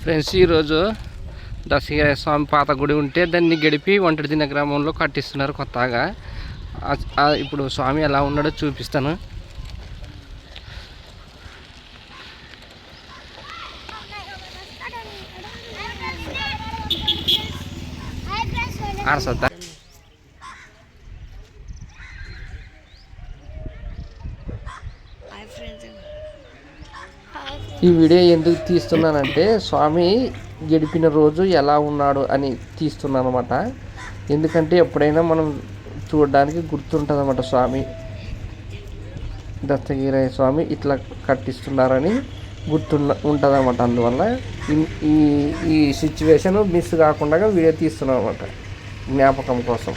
Friends, ఈరోజు దశగిరి స్వామి పాత గుడి ఉంటే దాన్ని గడిపి ఒంటరిదిన్న గ్రామంలో కట్టిస్తున్నారు కొత్తగా. ఇప్పుడు స్వామి ఎలా ఉన్నాడో చూపిస్తాను. ఆడసద్దా ఈ వీడియో ఎందుకు తీస్తున్నానంటే స్వామి గడిపిన రోజు ఎలా ఉన్నాడు అని తీస్తున్నాను అనమాట. ఎందుకంటే ఎప్పుడైనా మనం చూడడానికి గుర్తుంటుంది అన్నమాట. స్వామి దత్తగిరి స్వామి ఇట్లా కట్టిస్తున్నారని ఉంటుంది అన్నమాట. అందువల్ల ఈ ఈ సిచ్యువేషన్ మిస్ కాకుండా వీడియో తీస్తున్నాను అనమాట, జ్ఞాపకం కోసం.